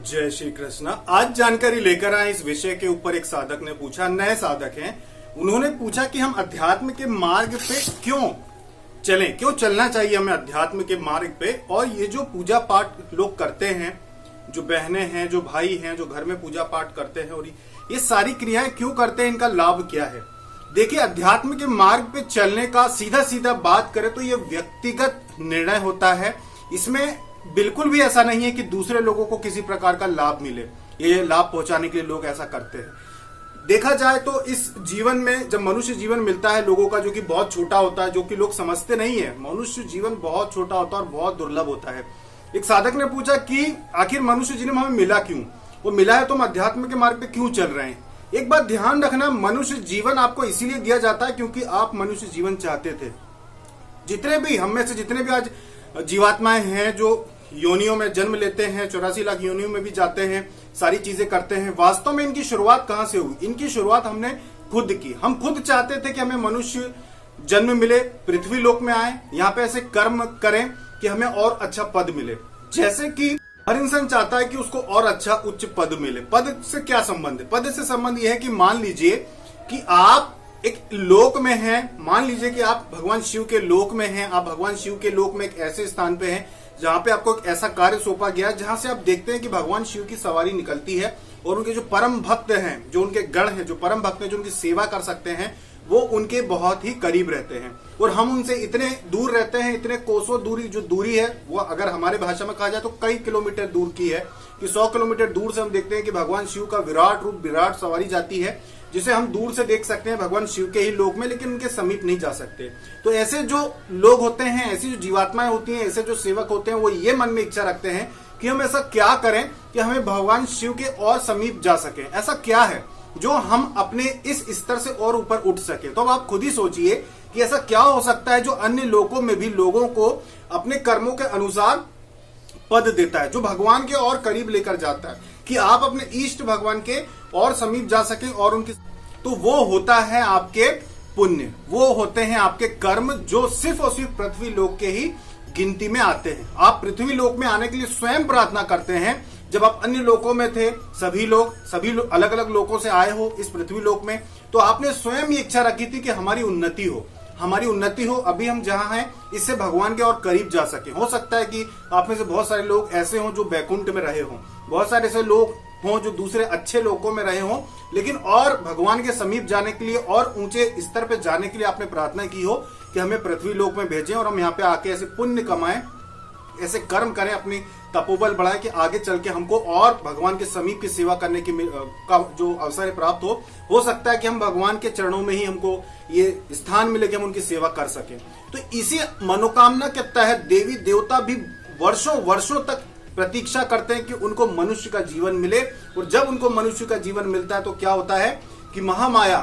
जय श्री कृष्ण। आज जानकारी लेकर आए इस विषय के ऊपर एक साधक ने पूछा, नए साधक हैं, उन्होंने पूछा कि हम अध्यात्म के मार्ग पे क्यों चलें, क्यों चलना चाहिए हमें अध्यात्म के मार्ग पे। और ये जो पूजा पाठ लोग करते हैं, जो बहनें हैं, जो भाई हैं, जो घर में पूजा पाठ करते हैं, और ये सारी क्रियाएं क्यों करते हैं, इनका लाभ क्या है। देखिए, अध्यात्म के मार्ग पे चलने का सीधा सीधा बात करें तो ये व्यक्तिगत निर्णय होता है। इसमें बिल्कुल भी ऐसा नहीं है कि दूसरे लोगों को किसी प्रकार का लाभ मिले, ये लाभ पहुंचाने के लिए लोग ऐसा करते हैं। देखा जाए तो इस जीवन में जब मनुष्य जीवन मिलता है लोगों का, जो कि बहुत छोटा होता है, जो कि लोग समझते नहीं है, मनुष्य जीवन बहुत छोटा होता है और बहुत दुर्लभ होता है। एक साधक ने पूछा कि आखिर मनुष्य जीवन हमें मिला क्यों, वो मिला है तो हम अध्यात्म के मार्ग पे क्यों चल रहे हैं। एक बात ध्यान रखना, मनुष्य जीवन आपको इसीलिए दिया जाता है क्योंकि आप मनुष्य जीवन चाहते थे। जितने भी हम में से जितने भी आज जीवात्माएं हैं जो योनियों में जन्म लेते हैं, 84 लाख योनियों में भी जाते हैं, सारी चीजें करते हैं, वास्तव में इनकी शुरुआत कहां से हुई। इनकी शुरुआत हमने खुद की। हम खुद चाहते थे कि हमें मनुष्य जन्म मिले, पृथ्वी लोक में आए, यहाँ पे ऐसे कर्म करें कि हमें और अच्छा पद मिले। जैसे कि हर इंसान चाहता है कि उसको और अच्छा उच्च पद मिले। पद से क्या संबंध है? पद से संबंध यह है कि मान लीजिए कि आप एक लोक में हैं, मान लीजिए कि आप भगवान शिव के लोक में हैं, आप भगवान शिव के लोक में एक ऐसे स्थान पे हैं जहां पे आपको एक ऐसा कार्य सौंपा गया जहां से आप देखते हैं कि भगवान शिव की सवारी निकलती है और उनके जो परम भक्त हैं, जो उनके गण हैं, जो परम भक्त हैं, जो उनकी सेवा कर सकते हैं, वो उनके बहुत ही करीब रहते हैं। और हम उनसे इतने दूर रहते हैं, इतने कोसों दूरी, जो दूरी है वो अगर हमारे भाषा में कहा जाए तो कई किलोमीटर दूर की है, कि 100 किलोमीटर दूर से हम देखते हैं कि भगवान शिव का विराट रूप, विराट सवारी जाती है, जिसे हम दूर से देख सकते हैं भगवान शिव के ही लोक में, लेकिन उनके समीप नहीं जा सकते। तो ऐसे जो लोग होते हैं, ऐसी जो जीवात्माएं होती हैं, ऐसे जो सेवक होते हैं, वो ये मन में इच्छा रखते हैं कि हम ऐसा क्या करें कि हमें भगवान शिव के और समीप जा सके। ऐसा क्या है जो हम अपने इस स्तर से और ऊपर उठ सके। तो अब आप खुद ही सोचिए कि ऐसा क्या हो सकता है जो अन्य लोकों में भी लोगों को अपने कर्मों के अनुसार पद देता है, जो भगवान के और करीब लेकर जाता है, कि आप अपने इष्ट भगवान के और समीप जा सके और उनकी। तो वो होता है आपके पुण्य, वो होते हैं आपके कर्म, जो सिर्फ और सिर्फ पृथ्वी लोक के ही गिनती में आते हैं। आप पृथ्वी लोक में आने के लिए स्वयं प्रार्थना करते हैं। जब आप अन्य लोकों में थे, सभी लोग अलग अलग लोकों से आए हो इस पृथ्वी लोक में, तो आपने स्वयं ये इच्छा रखी थी कि हमारी उन्नति हो, हमारी उन्नति हो, अभी हम जहां हैं इससे भगवान के और करीब जा सके। हो सकता है कि आप में से बहुत सारे लोग ऐसे हों जो बैकुंठ में रहे हों, बहुत सारे ऐसे लोग हों जो दूसरे अच्छे लोकों में रहे हों, लेकिन और भगवान के समीप जाने के लिए और ऊंचे स्तर पर जाने के लिए आपने प्रार्थना की हो कि हमें पृथ्वी लोक में भेजें और हम यहाँ पे आके ऐसे पुण्य कमाएं, ऐसे कर्म करें, अपनी तपोबल बढ़ाएं कि आगे चल के हमको और भगवान के समीप की सेवा करने की का जो अवसर प्राप्त हो सकता है कि हम भगवान के चरणों में ही हमको ये स्थान मिले कि हम उनकी सेवा कर सकें। तो इसी मनोकामना के तहत देवी देवता भी वर्षों वर्षों तक प्रतीक्षा करते हैं कि उनको मनुष्य का जीवन मिले। और जब उनको मनुष्य का जीवन मिलता है तो क्या होता है कि महामाया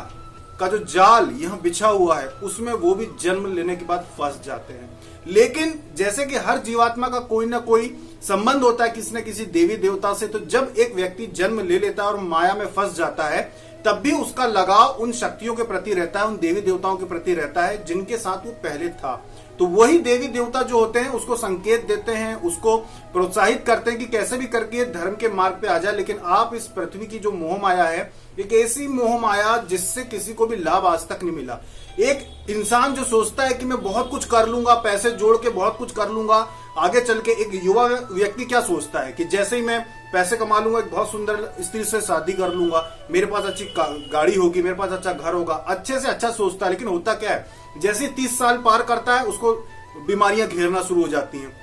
का जो जाल यहाँ बिछा हुआ है उसमें वो भी जन्म लेने के बाद फंस जाते हैं। लेकिन जैसे कि हर जीवात्मा का कोई ना कोई संबंध होता है किसी न किसी देवी देवता से, तो जब एक व्यक्ति जन्म ले लेता है और माया में फंस जाता है, तब भी उसका लगाव उन शक्तियों के प्रति रहता है, उन देवी देवताओं के प्रति रहता है जिनके साथ वो पहले था। तो वही देवी देवता जो होते हैं उसको संकेत देते हैं, उसको प्रोत्साहित करते हैं कि कैसे भी करके धर्म के मार्ग पे आ जाए। लेकिन आप इस पृथ्वी की जो मोह माया है, एक ऐसी मोह माया जिससे किसी को भी लाभ आज तक नहीं मिला। एक इंसान जो सोचता है कि मैं बहुत कुछ कर लूंगा, पैसे जोड़ के बहुत कुछ कर लूंगा आगे चल के, एक युवा व्यक्ति क्या सोचता है कि जैसे ही मैं पैसे कमा लूंगा, एक बहुत सुंदर स्त्री से शादी कर लूंगा, मेरे पास अच्छी गाड़ी होगी, मेरे पास अच्छा घर होगा, अच्छे से अच्छा सोचता है। लेकिन होता क्या है, जैसे 30 साल पार करता है उसको बीमारियां घेरना शुरू हो जाती हैं।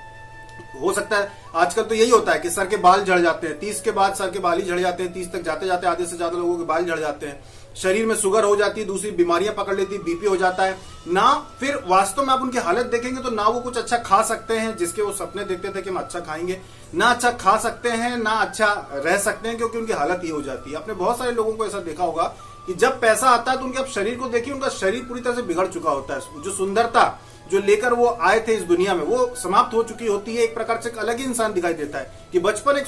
हो सकता है आजकल तो यही होता है कि सर के बाल झड़ जाते हैं, 30 के बाद सर के बाल ही झड़ जाते हैं, 30 तक जाते जाते आधे से ज्यादा लोगों के बाल झड़ जाते हैं, शरीर में शुगर हो जाती है, दूसरी बीमारियां पकड़ लेती है, बीपी हो जाता है ना। फिर वास्तव में आप उनकी हालत देखेंगे तो ना वो कुछ अच्छा खा सकते हैं जिसके वो सपने देखते थे कि हम अच्छा खाएंगे, ना अच्छा खा सकते हैं, ना अच्छा रह सकते हैं, क्योंकि उनकी हालत ये हो जाती है। आपने बहुत सारे लोगों को ऐसा देखा होगा कि जब पैसा आता है तो उनके आप शरीर को देखिए, उनका शरीर पूरी तरह से बिगड़ चुका होता है। जो सुंदरता जो लेकर वो आए थे इस दुनिया में वो समाप्त हो चुकी होती है। एक प्रकार से एक अलग ही इंसान दिखाई देता है कि बचपन में एक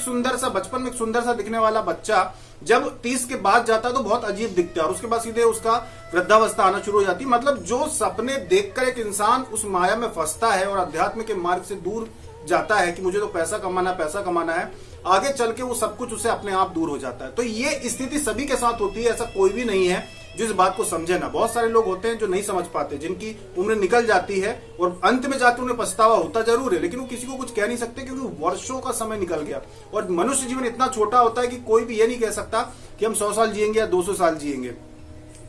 सुंदर सा दिखने वाला बच्चा जब 30 के बाद जाता है तो बहुत अजीब दिखता है, और उसके बाद सीधे उसका वृद्धावस्था आना शुरू हो जाती है। मतलब जो सपने देखकर एक इंसान उस माया में फंसता है और अध्यात्म के मार्ग से दूर जाता है कि मुझे तो पैसा कमाना है, आगे चल के वो सब कुछ उसे अपने आप दूर हो जाता है। तो ये स्थिति सभी के साथ होती है, ऐसा कोई भी नहीं है जो इस बात को समझे ना। बहुत सारे लोग होते हैं जो नहीं समझ पाते, जिनकी उम्र निकल जाती है और अंत में जाकर उन्हें पछतावा होता जरूर है, लेकिन वो किसी को कुछ कह नहीं सकते क्योंकि वर्षों का समय निकल गया। और मनुष्य जीवन इतना छोटा होता है कि कोई भी ये नहीं कह सकता कि हम 100 साल जिएंगे या 200 साल जिएंगे।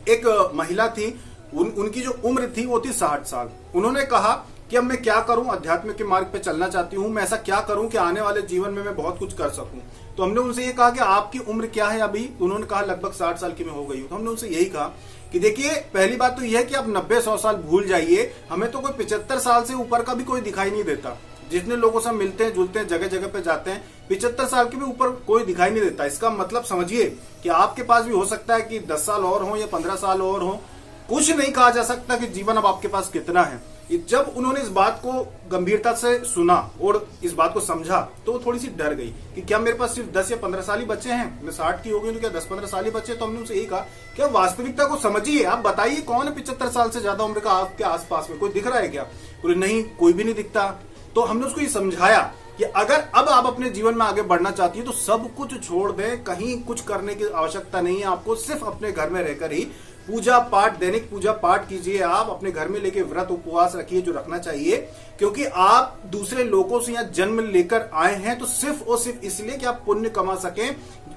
एक महिला थी, उनकी जो उम्र थी वो थी 60 साल। उन्होंने कहा कि अब मैं क्या करूं, अध्यात्म के मार्ग पे चलना चाहती हूं, मैं ऐसा क्या करूं कि आने वाले जीवन में मैं बहुत कुछ कर सकूं। तो हमने उनसे ये कहा कि आपकी उम्र क्या है अभी? उन्होंने कहा लगभग 60 साल की मैं हो गई हूं। तो हमने उनसे यही कहा कि देखिए, पहली बात तो यह है कि आप 90-100 साल भूल जाइए, हमें तो कोई 75 साल से ऊपर का भी कोई दिखाई नहीं देता। जितने लोगों से हम मिलते हैं जुलते हैं, जगह जगह पे जाते हैं, 75 साल के भी ऊपर कोई दिखाई नहीं देता। इसका मतलब समझिए कि आपके पास भी हो सकता है कि 10 साल और हो या 15 साल और हो, कुछ नहीं कहा जा सकता कि जीवन अब आपके पास कितना है। जब उन्होंने इस बात को गंभीरता से सुना और इस बात को समझा तो वो थोड़ी सी डर गई कि क्या मेरे पास सिर्फ 10 या 15 साल ही बच्चे हैं, मैं 60 की हो गई तो क्या 10-15 साल ही बच्चे? तो हमने उनसे यही कहा कि आप वास्तविकता को समझिए, आप बताइए कौन है 75 साल से ज्यादा उम्र का आपके आसपास में? कोई दिख रहा है क्या? बोले नहीं, कोई भी नहीं दिखता। तो हमने उसको ये समझाया कि अगर अब आप अपने जीवन में आगे बढ़ना चाहती है तो सब कुछ छोड़ दें, कहीं कुछ करने की आवश्यकता नहीं है आपको, सिर्फ अपने घर में रहकर ही पूजा पाठ, दैनिक पूजा पाठ कीजिए। आप अपने घर में लेके व्रत उपवास रखिए जो रखना चाहिए, क्योंकि आप दूसरे लोगों से यहाँ जन्म लेकर आए हैं तो सिर्फ और सिर्फ इसलिए कि आप पुण्य कमा सकें,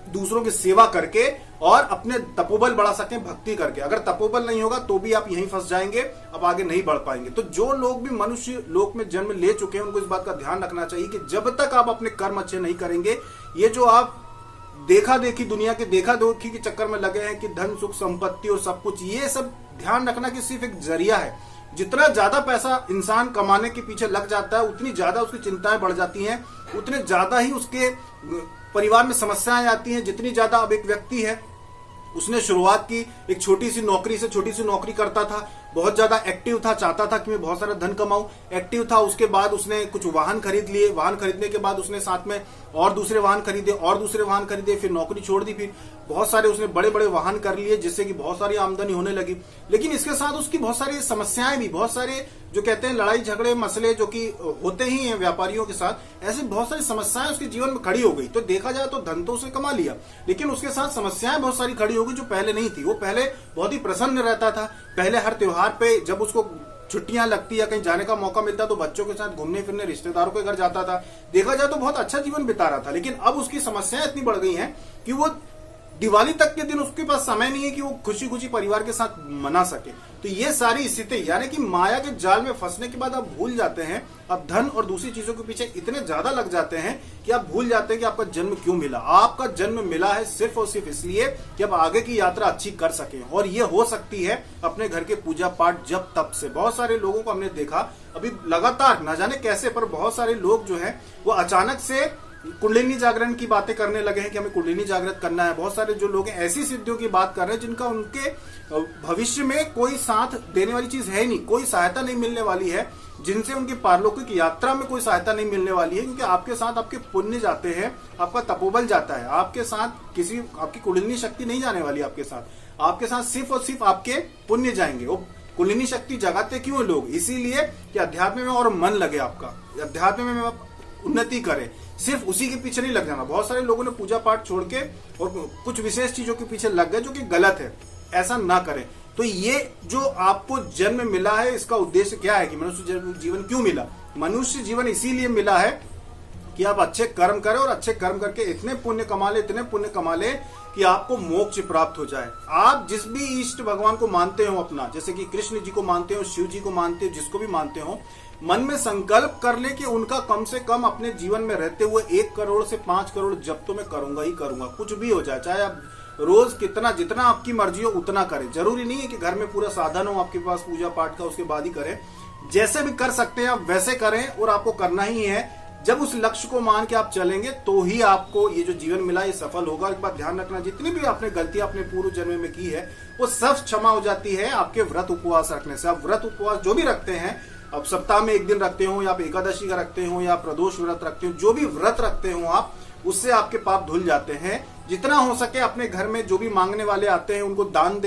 दूसरों की सेवा करके और अपने तपोबल बढ़ा सकें भक्ति करके। अगर तपोबल नहीं होगा तो भी आप यहीं फंस जाएंगे, अब आगे नहीं बढ़ पाएंगे। तो जो लोग भी मनुष्य लोक में जन्म ले चुके हैं उनको इस बात का ध्यान रखना चाहिए कि जब तक आप अपने कर्म अच्छे नहीं करेंगे, ये जो आप देखा देखी दुनिया के देखा देखी के चक्कर में लगे हैं कि धन सुख संपत्ति और सब कुछ, ये सब ध्यान रखना कि सिर्फ एक जरिया है। जितना ज्यादा पैसा इंसान कमाने के पीछे लग जाता है उतनी ज्यादा उसकी चिंताएं बढ़ जाती हैं, उतने ज्यादा ही उसके परिवार में समस्याएं आती हैं। जितनी ज्यादा अब एक व्यक्ति है, उसने शुरुआत की एक छोटी सी नौकरी करता था, बहुत ज्यादा एक्टिव था, चाहता था कि मैं बहुत सारा धन कमाऊं, एक्टिव था। उसके बाद उसने कुछ वाहन खरीद लिए, वाहन खरीदने के बाद उसने साथ में और दूसरे वाहन खरीदे, फिर नौकरी छोड़ दी, फिर बहुत सारे उसने बड़े बड़े वाहन कर लिए जिससे कि बहुत सारी आमदनी होने लगी। लेकिन इसके साथ उसकी बहुत सारी समस्याएं भी, बहुत सारे जो कहते हैं लड़ाई झगड़े मसले जो कि होते ही हैं व्यापारियों के साथ, ऐसी बहुत सारी समस्याएं उसके जीवन में खड़ी हो गई। तो देखा जाए तो धन तो उसने कमा लिया, लेकिन उसके साथ समस्याएं बहुत सारी खड़ी हो गई जो पहले नहीं थी। वो पहले बहुत ही प्रसन्न रहता था, पहले हर त्योहार पे जब उसको छुट्टियां लगती या कहीं जाने का मौका मिलता तो बच्चों के साथ घूमने फिरने रिश्तेदारों के घर जाता था। देखा जाए तो बहुत अच्छा जीवन बिता रहा था। लेकिन अब उसकी समस्याएं इतनी बढ़ गई हैं कि वो दिवाली तक के दिन उसके पास समय नहीं है कि वो खुशी खुशी परिवार के साथ मना सके। तो ये सारी स्थिति यानी कि माया के जाल में फंसने के बाद आप भूल जाते हैं, अब धन और दूसरी चीजों के पीछे इतने ज्यादा लग जाते हैं कि आप भूल जाते हैं कि आपका जन्म क्यों मिला। आपका जन्म मिला है सिर्फ और सिर्फ इसलिए कि आप आगे की यात्रा अच्छी कर सकें, और ये हो सकती है अपने घर के पूजा पाठ जब तब से। बहुत सारे लोगों को हमने देखा अभी लगातार, न जाने कैसे, पर बहुत सारे लोग जो है वो अचानक से कुंडलिनी जागरण की बातें करने लगे हैं कि हमें कुंडलिनी जागृत करना है। बहुत सारे जो लोग हैं ऐसी सिद्धियों की बात कर रहे हैं जिनका उनके भविष्य में कोई साथ देने वाली चीज है नहीं, कोई सहायता नहीं मिलने वाली है, जिनसे उनकी पारलौकिक यात्रा में कोई सहायता नहीं मिलने वाली है। क्योंकि आपके साथ आपके पुण्य जाते हैं, आपका तपोबल जाता है, आपके साथ किसी आपकी कुंडलिनी शक्ति नहीं जाने वाली। आपके साथ सिर्फ और सिर्फ आपके पुण्य जाएंगे। वो कुंडलिनी शक्ति जगाते क्यों है लोग? इसीलिए कि अध्यात्म में और मन लगे, आपका अध्यात्म में उन्नति करे, सिर्फ उसी के पीछे नहीं लग जाना। बहुत सारे लोगों ने पूजा पाठ छोड़ के और कुछ विशेष चीजों के पीछे लग गए जो कि गलत है, ऐसा ना करें। तो ये जो आपको जन्म मिला है इसका उद्देश्य क्या है कि मनुष्य जीवन क्यों मिला? मनुष्य जीवन इसीलिए मिला है कि आप अच्छे कर्म करें और अच्छे कर्म करके इतने पुण्य कमा ले कि आपको मोक्ष प्राप्त हो जाए। आप जिस भी इष्ट भगवान को मानते हो अपना, जैसे कि कृष्ण जी को मानते हो, शिव जी को मानते हो, जिसको भी मानते हो, मन में संकल्प कर ले कि उनका कम से कम अपने जीवन में रहते हुए 1 करोड़ से 5 करोड़ जब तो मैं करूंगा ही करूंगा, कुछ भी हो जाए। चाहे आप रोज जितना आपकी मर्जी हो उतना करें। जरूरी नहीं है कि घर में पूरा साधन हो आपके पास पूजा पाठ का, उसके बाद ही करें। जैसे भी कर सकते हैं आप वैसे करें, और आपको करना ही है। जब उस लक्ष्य को मान के आप चलेंगे तो ही आपको ये जो जीवन मिला ये सफल होगा। एक बात ध्यान रखना, जितनी भी आपने गलतियां अपने पूर्व जन्म में की है वो सब क्षमा हो जाती है आपके व्रत उपवास रखने से। आप व्रत उपवास जो भी रखते हैं, अब सप्ताह में एक दिन रखते हो या आप एकादशी का रखते हो या प्रदोष व्रत रखते हो, जो भी व्रत रखते हो आप, उससे आपके पाप धुल जाते हैं। जितना हो सके अपने घर में जो भी मांगने वाले आते हैं उनको दान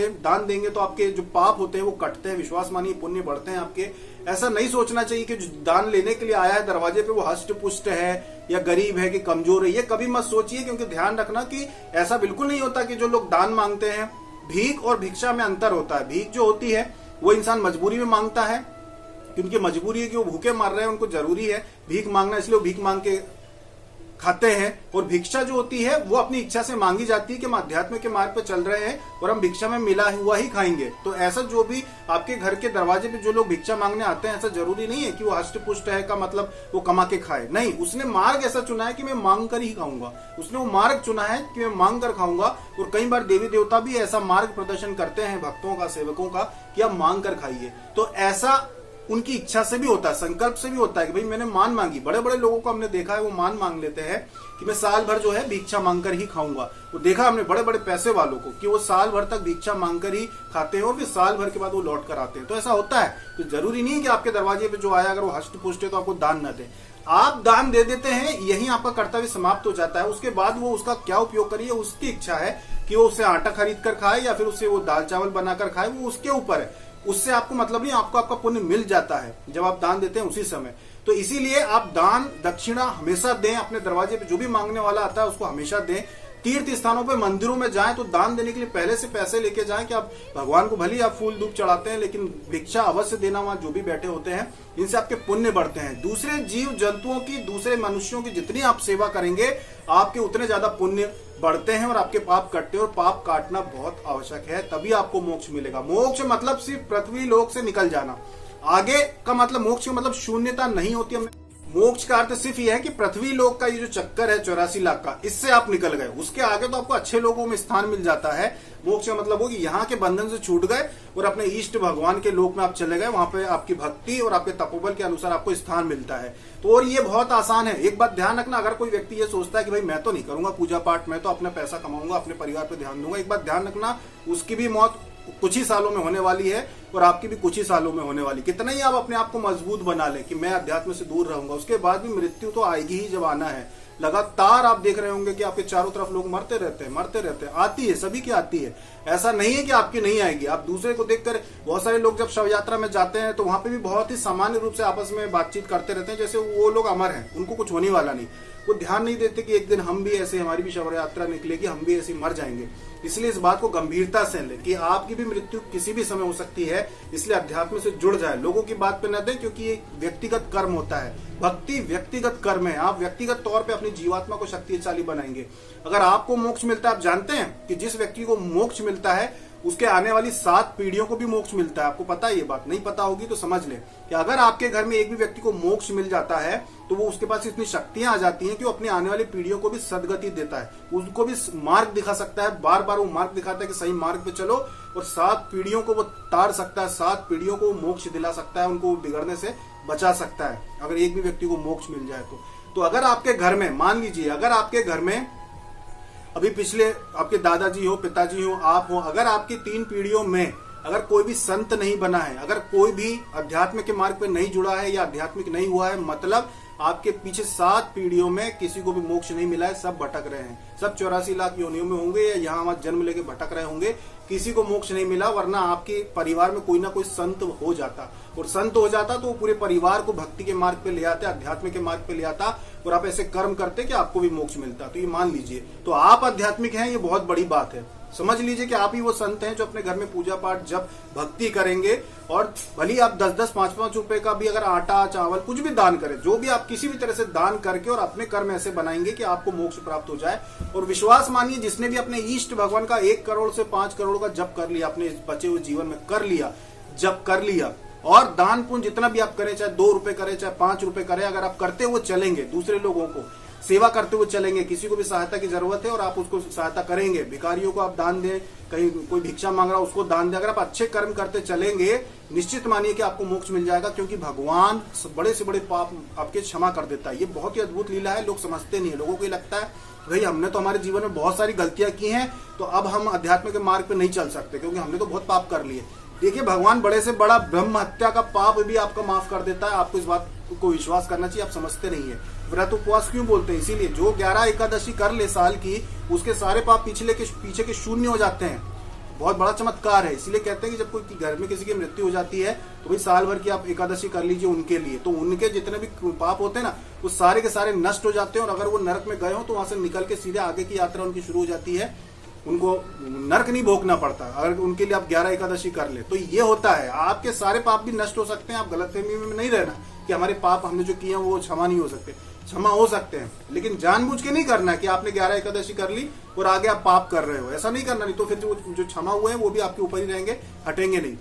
देंगे तो आपके जो पाप होते हैं वो कटते हैं। विश्वास मानिए, पुण्य बढ़ते हैं आपके। ऐसा नहीं सोचना चाहिए कि जो दान लेने के लिए आया है दरवाजे पे वो हष्ट पुष्ट है या गरीब है कि कमजोर है, ये कभी मत सोचिए। क्योंकि ध्यान रखना कि ऐसा बिल्कुल नहीं होता कि जो लोग दान मांगते हैं, भीख और भिक्षा में अंतर होता है। भीख जो होती है वो इंसान मजबूरी में मांगता है, क्योंकि मजबूरी है कि वो भूखे मर रहे हैं, उनको जरूरी है भीख मांगना, इसलिए वो भीख मांग के खाते हैं। और भिक्षा जो होती है वो अपनी इच्छा से मांगी जाती है कि हम अध्यात्म के मार्ग पर चल रहे हैं और हम भिक्षा में मिला हुआ ही खाएंगे। तो ऐसा जो भी आपके घर के दरवाजे पे जो लोग भिक्षा मांगने आते हैं, ऐसा जरूरी नहीं है कि वो हष्ट पुष्ट है का मतलब वो कमा के खाए। नहीं, उसने मार्ग ऐसा चुना है कि मैं मांग कर ही खाऊंगा। उसने वो मार्ग चुना है कि मैं मांग कर खाऊंगा। और कई बार देवी देवता भी ऐसा मार्ग प्रदर्शन करते हैं भक्तों का, सेवकों का, कि आप मांग कर खाइए। तो ऐसा उनकी इच्छा से भी होता है, संकल्प से भी होता है कि भाई मैंने मान मांगी। बड़े बड़े लोगों को हमने देखा है वो मान मांग लेते हैं कि मैं साल भर जो है भिक्षा मांगकर ही खाऊंगा। वो देखा हमने बड़े बड़े पैसे वालों को कि वो साल भर तक भिक्षा मांगकर ही खाते हैं और फिर साल भर के बाद वो लौट कर आते हैं। तो ऐसा होता है। तो जरूरी नहीं है कि आपके दरवाजे पे जो आया अगर वो हष्ट पुष्ट है तो आपको दान न दे। आप दान दे देते हैं, यही आपका कर्तव्य समाप्त हो जाता है। उसके बाद वो उसका क्या उपयोग करिए, उसकी इच्छा है कि वो उससे आटा खरीद कर खाए या फिर उससे वो दाल चावल बनाकर खाए, वो उसके ऊपर है। उससे आपको मतलब नहीं, आपको आपका पुण्य मिल जाता है जब आप दान देते हैं उसी समय। तो इसीलिए आप दान दक्षिणा हमेशा दें। अपने दरवाजे पे जो भी मांगने वाला आता है उसको हमेशा दें। तीर्थ स्थानों पे, मंदिरों में जाएं तो दान देने के लिए पहले से पैसे लेके जाएं कि आप भगवान को भले आप फूल धूप चढ़ाते हैं, लेकिन भिक्षा अवश्य देना वहां जो भी बैठे होते हैं, इनसे आपके पुण्य बढ़ते हैं। दूसरे जीव जंतुओं की, दूसरे मनुष्यों की जितनी आप सेवा करेंगे आपके उतने ज्यादा पुण्य बढ़ते हैं और आपके पाप कटते हैं। और पाप काटना बहुत आवश्यक है, तभी आपको मोक्ष मिलेगा। मोक्ष मतलब सिर्फ पृथ्वी लोक से निकल जाना। आगे का मतलब, मोक्ष का मतलब शून्यता नहीं होती। मोक्ष का अर्थ सिर्फ यह है कि पृथ्वी लोक का ये जो चक्कर है 84 लाख का, इससे आप निकल गए। उसके आगे तो आपको अच्छे लोगों में स्थान मिल जाता है। मोक्ष का मतलब हो कि यहाँ के बंधन से छूट गए और अपने इष्ट भगवान के लोक में आप चले गए। वहां पे आपकी भक्ति और आपके तपोबल के अनुसार आपको स्थान मिलता है। तो और ये बहुत आसान है। एक बात ध्यान रखना, अगर कोई व्यक्ति ये सोचता है कि भाई मैं तो नहीं करूंगा पूजा पाठ, मैं तो अपना पैसा कमाऊंगा, अपने परिवार पर ध्यान दूंगा, एक बात ध्यान रखना, उसकी भी मौत कुछ ही सालों में होने वाली है और आपकी भी कुछ ही सालों में होने वाली। कितना ही आप अपने आप को मजबूत बना ले कि मैं अध्यात्म से दूर रहूंगा, उसके बाद भी मृत्यु तो आएगी ही जब आना है। लगातार आप देख रहे होंगे कि आपके चारों तरफ लोग मरते रहते हैं, आती है, सभी की आती है। ऐसा नहीं है कि आपकी नहीं आएगी। आप दूसरे को देखकर, बहुत सारे लोग जब शव यात्रा में जाते हैं तो वहां पे भी बहुत ही सामान्य रूप से आपस में बातचीत करते रहते हैं जैसे वो लोग अमर हैं, उनको कुछ होने वाला नहीं। वो ध्यान नहीं देते कि एक दिन हम भी ऐसे, हमारी भी शव यात्रा निकलेगी, हम भी ऐसे मर जाएंगे। इसलिए इस बात को गंभीरता से लें कि आपकी भी मृत्यु किसी भी समय हो सकती है। इसलिए अध्यात्म से जुड़ जाए, लोगों की बात पे न दें, क्योंकि ये व्यक्तिगत कर्म होता है। भक्ति व्यक्तिगत कर्म है। आप व्यक्तिगत तौर पे अपनी जीवात्मा को शक्तिशाली बनाएंगे। अगर आपको मोक्ष मिलता है, आप जानते हैं कि जिस व्यक्ति को मोक्ष मिलता है उसके आने वाली 7 पीढ़ियों को भी मोक्ष मिलता है। आपको पता है ये बात? नहीं पता होगी तो समझ ले कि अगर आपके घर में एक भी व्यक्ति को मोक्ष मिल जाता है तो वो उसके पास इतनी शक्तियां आ जाती हैं कि वो अपनी आने वाली पीढ़ियों को भी सदगति देता है, उनको भी मार्ग दिखा सकता है। बार बार वो मार्ग दिखाता है कि सही मार्ग पे चलो, और 7 पीढ़ियों को वो तार सकता है, 7 पीढ़ियों को मोक्ष दिला सकता है, उनको बिगड़ने से बचा सकता है अगर एक भी व्यक्ति को मोक्ष मिल जाए तो अगर आपके घर में, मान लीजिए अगर आपके घर में अभी पिछले आपके दादाजी हो, पिताजी हो, आप हो, अगर आपकी 3 पीढ़ियों में अगर कोई भी संत नहीं बना है, अगर कोई भी अध्यात्म के मार्ग पे नहीं जुड़ा है या आध्यात्मिक नहीं हुआ है, मतलब आपके पीछे 7 पीढ़ियों में किसी को भी मोक्ष नहीं मिला है, सब भटक रहे हैं, सब 84 लाख योनियों में होंगे या यहाँ वहां जन्म लेके भटक रहे होंगे, किसी को मोक्ष नहीं मिला। वरना आपके परिवार में कोई ना कोई संत हो जाता, और संत हो जाता तो वो पूरे परिवार को भक्ति के मार्ग पे ले आते, अध्यात्म के मार्ग पे ले आता, और आप ऐसे कर्म करते कि आपको भी मोक्ष मिलता। तो ये मान लीजिए, तो आप आध्यात्मिक हैं, ये बहुत बड़ी बात है। समझ लीजिए कि आप ही वो संत हैं जो अपने घर में पूजा पाठ जब भक्ति करेंगे, और भली आप 10-10, 5-5 रुपए का भी अगर आटा चावल कुछ भी दान करें, जो भी आप किसी भी तरह से दान करके और अपने कर्म ऐसे बनाएंगे कि आपको मोक्ष प्राप्त हो जाए। और विश्वास मानिए, जिसने भी अपने इष्ट भगवान का 1 करोड़ से 5 करोड़ का जप कर लिया, अपने बचे हुए जीवन में कर लिया, जप कर लिया, और दान पुण्य जितना भी आप करें, चाहे 2 रुपए करें, चाहे 5 रुपए करें, अगर आप करते हुए चलेंगे दूसरे लोगों को, सेवा करते हुए चलेंगे, किसी को भी सहायता की जरूरत है और आप उसको सहायता करेंगे, भिखारियों को आप दान दें, कहीं कोई भिक्षा मांग रहा है उसको दान दें, अगर आप अच्छे कर्म करते चलेंगे निश्चित मानिए कि आपको मोक्ष मिल जाएगा, क्योंकि भगवान बड़े से बड़े पाप आपके क्षमा कर देता है। ये बहुत ही अद्भुत लीला है, लोग समझते नहीं है। लोगों को ये लगता है भाई हमने तो हमारे जीवन में बहुत सारी गलतियां की हैं, तो अब हम अध्यात्म के मार्ग पे नहीं चल सकते क्योंकि हमने तो बहुत पाप कर लिए। देखिए भगवान बड़े से बड़ा ब्रह्म हत्या का पाप भी आपका माफ कर देता है। आपको इस बात को विश्वास करना चाहिए, आप समझते नहीं है। व्रत उपवास क्यों बोलते हैं? इसीलिए जो 11 एकादशी कर ले साल की, उसके सारे पाप पीछे के शून्य हो जाते हैं। बहुत बड़ा चमत्कार है। इसीलिए कहते हैं कि जब कोई घर में किसी की मृत्यु हो जाती है तो भाई साल भर की आप एकादशी कर लीजिए उनके लिए, तो उनके जितने भी पाप होते हैं ना वो सारे के सारे नष्ट हो जाते हैं। और अगर वो नरक में गए हो तो वहां से निकल के सीधे आगे की यात्रा उनकी शुरू हो जाती है, उनको नरक नहीं भोगना पड़ता अगर उनके लिए आप 11 एकादशी कर ले। तो ये होता है, आपके सारे पाप भी नष्ट हो सकते हैं। आप गलतफहमी में नहीं रहना कि हमारे पाप हमने जो किए हैं वो क्षमा नहीं हो सकते। क्षमा हो सकते हैं, लेकिन जानबूझ के नहीं करना कि आपने 11 एकादशी कर ली और आगे आप पाप कर रहे हो, ऐसा नहीं करना। नहीं तो फिर जो क्षमा हुए हैं वो भी आपके ऊपर ही रहेंगे, हटेंगे नहीं।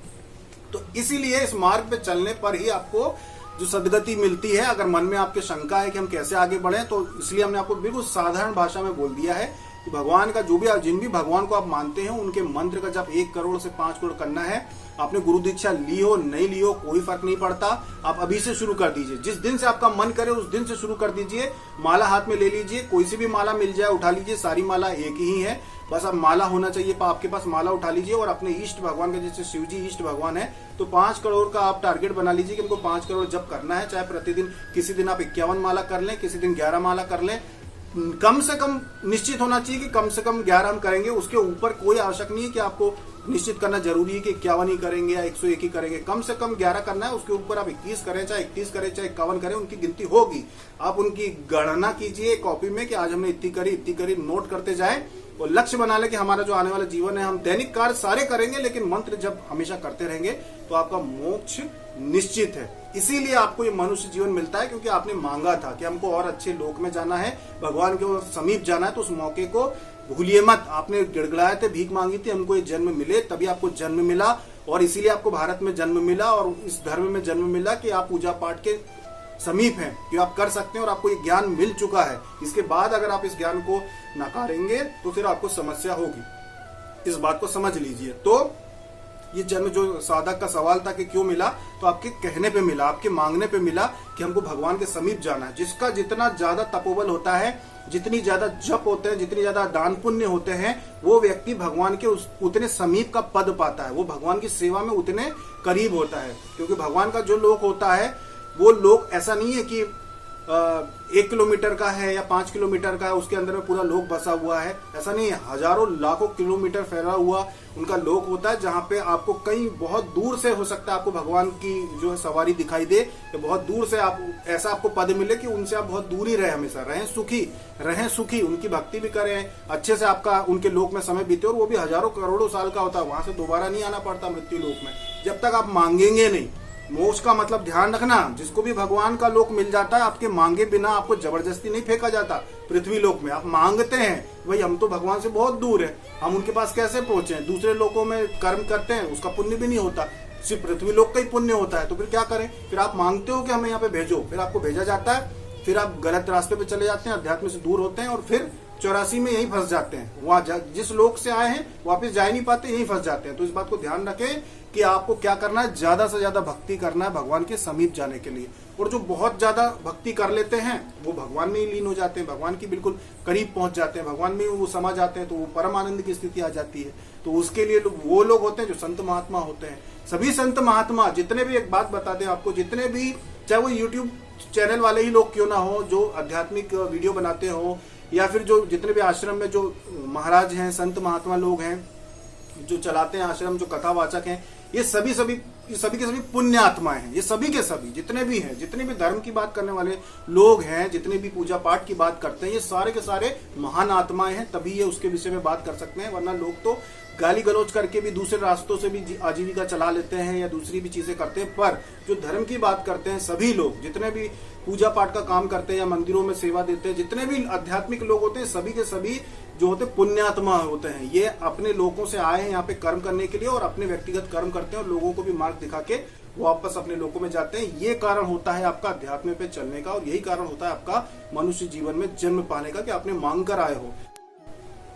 तो इसीलिए इस मार्ग पे चलने पर ही आपको जो सदगति मिलती है। अगर मन में आपके शंका है कि हम कैसे आगे बढ़े, तो इसलिए हमने आपको बिल्कुल साधारण भाषा में बोल दिया है कि भगवान का जो भी जिन भी भगवान को आप मानते हैं उनके मंत्र का जब 1 करोड़ से 5 करोड़ करना है। आपने गुरु दीक्षा ली हो नहीं ली हो कोई फर्क नहीं पड़ता, आप अभी से शुरू कर दीजिए। जिस दिन से आपका मन करे उस दिन से शुरू कर दीजिए। माला हाथ में ले लीजिए, कोई सी भी माला मिल जाए उठा लीजिए, सारी माला एक ही है, बस अब माला होना चाहिए आपके पास। माला उठा लीजिए और अपने इष्ट भगवान के, जैसे शिव जी इष्ट भगवान है तो 5 करोड़ का आप टारगेट बना लीजिए कि उनको 5 करोड़ जब करना है। चाहे प्रतिदिन किसी दिन आप 51 माला कर लें, किसी दिन 11 माला कर लें, कम से कम निश्चित होना चाहिए कि कम से कम 11 हम करेंगे। उसके ऊपर कोई आवश्यक नहीं है कि आपको निश्चित करना जरूरी है कि 51 ही करेंगे या 101 ही करेंगे। कम से कम 11 करना है। उसके ऊपर आप 21 करें, चाहे 31 करें, चाहे 51 करें, उनकी गिनती होगी। आप उनकी गणना कीजिए कॉपी में कि आज हमने इतनी करी, नोट करते जाए और लक्ष्य बना ले कि हमारा जो आने वाला जीवन है हम दैनिक कार्य सारे करेंगे, लेकिन मंत्र जब हमेशा करते रहेंगे तो आपका मोक्ष निश्चित है। इसीलिए आपको ये मनुष्य जीवन मिलता है क्योंकि आपने मांगा था कि हमको और अच्छे लोक में जाना है, भगवान के और समीप जाना है। तो उस मौके को भूलिए मत। आपने गिड़गिड़ाए थे, भीख मांगी थी, हमको ये जन्म मिले, तभी आपको जन्म मिला और इसीलिए आपको भारत में जन्म मिला और इस धर्म में जन्म मिला कि आप पूजा पाठ के समीप हैं, कि आप कर सकते हैं और आपको ये ज्ञान मिल चुका है। इसके बाद अगर आप इस ज्ञान को नकारेंगे तो फिर आपको समस्या होगी। इस बात को समझ लीजिए। तो ये जन्म जो साधक का सवाल था कि क्यों मिला, तो आपके कहने पे मिला, आपके मांगने पे मिला कि हमको भगवान के समीप जाना है। जिसका जितना ज्यादा तपोबल होता है, जितनी ज्यादा जप होते हैं, जितनी ज्यादा दान पुण्य होते हैं, वो व्यक्ति भगवान के उतने समीप का पद पाता है, वो भगवान की सेवा में उतने करीब होता है। क्योंकि भगवान का जो लोक होता है वो लोक ऐसा नहीं है कि 1 किलोमीटर का है या 5 किलोमीटर का है, उसके अंदर में पूरा लोक बसा हुआ है, ऐसा नहीं है। हजारों लाखों किलोमीटर फैला हुआ उनका लोक होता है, जहाँ पे आपको कहीं बहुत दूर से हो सकता है आपको भगवान की जो है सवारी दिखाई दे, कि बहुत दूर से आप ऐसा आपको पद मिले कि उनसे आप बहुत दूर ही रहे, हमेशा रहें सुखी, उनकी भक्ति भी करें, अच्छे से आपका उनके लोक में समय बीते। और वो भी हजारों करोड़ों साल का होता है, वहां से दोबारा नहीं आना पड़ता मृत्यु लोक में, जब तक आप मांगेंगे नहीं। मोक्ष का मतलब ध्यान रखना, जिसको भी भगवान का लोक मिल जाता है आपके मांगे बिना आपको जबरदस्ती नहीं फेंका जाता। पृथ्वी लोक में आप मांगते हैं, भाई हम तो भगवान से बहुत दूर है, हम उनके पास कैसे पहुंचे। दूसरे लोकों में कर्म करते हैं, उसका पुण्य भी नहीं होता, सिर्फ पृथ्वी लोक का ही पुण्य होता है। तो फिर क्या करें? फिर आप मांगते हो कि हमें यहाँ पे भेजो, फिर आपको भेजा जाता है, फिर आप गलत रास्ते पे चले जाते हैं, अध्यात्म से दूर होते हैं और फिर 84 में यही फंस जाते हैं। वहां जिस लोक से आए हैं वापस जा ही नहीं पाते, यही फंस जाते हैं। तो इस बात को ध्यान रखें कि आपको क्या करना है, ज्यादा से ज्यादा भक्ति करना है भगवान के समीप जाने के लिए। और जो बहुत ज्यादा भक्ति कर लेते हैं वो भगवान में ही लीन हो जाते हैं, भगवान की बिल्कुल करीब पहुंच जाते हैं, भगवान में वो समा जाते हैं, तो वो परम आनंद की स्थिति आ जाती है। तो उसके लिए वो लोग होते हैं जो संत महात्मा होते हैं। सभी संत महात्मा जितने भी, एक बात बता दें आपको, जितने भी, चाहे वो यूट्यूब चैनल वाले ही लोग क्यों ना हो, जो आध्यात्मिक वीडियो बनाते हो, या फिर जो जितने भी आश्रम में जो महाराज हैं, संत महात्मा लोग हैं जो चलाते हैं आश्रम, जो कथावाचक हैं, ये सभी के सभी पुण्य आत्माएं हैं। ये सभी के सभी जितने भी हैं, जितने भी धर्म की बात करने वाले लोग हैं, जितने भी पूजा पाठ की बात करते हैं, ये सारे के सारे महान आत्माएं हैं, तभी ये उसके विषय में बात कर सकते हैं। वरना लोग तो गाली गलौज करके भी दूसरे रास्तों से भी आजीविका चला लेते हैं या दूसरी भी चीजें करते हैं। पर जो धर्म की बात करते हैं, सभी लोग जितने भी पूजा पाठ का काम करते हैं या मंदिरों में सेवा देते हैं, जितने भी आध्यात्मिक लोग होते हैं, सभी के सभी जो होते पुण्यात्मा होते हैं। ये अपने लोगों से आए हैं यहाँ पे कर्म करने के लिए और अपने व्यक्तिगत कर्म करते हैं और लोगों को भी मार्ग दिखा के वापस अपने लोगों में जाते हैं। ये कारण होता है आपका अध्यात्म पे चलने का और यही कारण होता है आपका मनुष्य जीवन में जन्म पाने का, कि आपने मांग कर आए हो।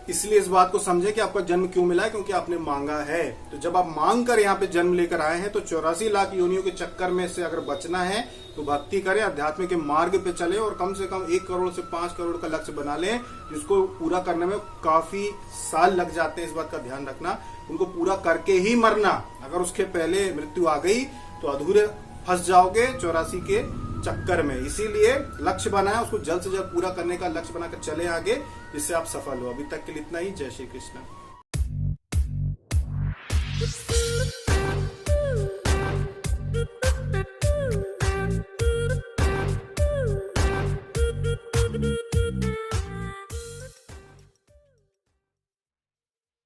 इसलिए इस बात को समझे कि आपका जन्म क्यों मिला है, क्योंकि आपने मांगा है। तो जब आप मांग कर यहाँ पे जन्म लेकर आए हैं तो 84 लाख योनियों के चक्कर में से अगर बचना है तो भक्ति करें, अध्यात्म के मार्ग पे चले और कम से कम 1 करोड़ से 5 करोड़ का लक्ष्य बना लें, जिसको पूरा करने में काफी साल लग जाते हैं। इस बात का ध्यान रखना, उनको पूरा करके ही मरना। अगर उसके पहले मृत्यु आ गई तो अधूरे फंस जाओगे 84 के चक्कर में। इसीलिए लक्ष्य बनाया, उसको जल्द से जल्द पूरा करने का लक्ष्य बनाकर चले आगे, जिससे आप सफल हो। अभी तक के लिए इतना ही। जय श्री कृष्ण।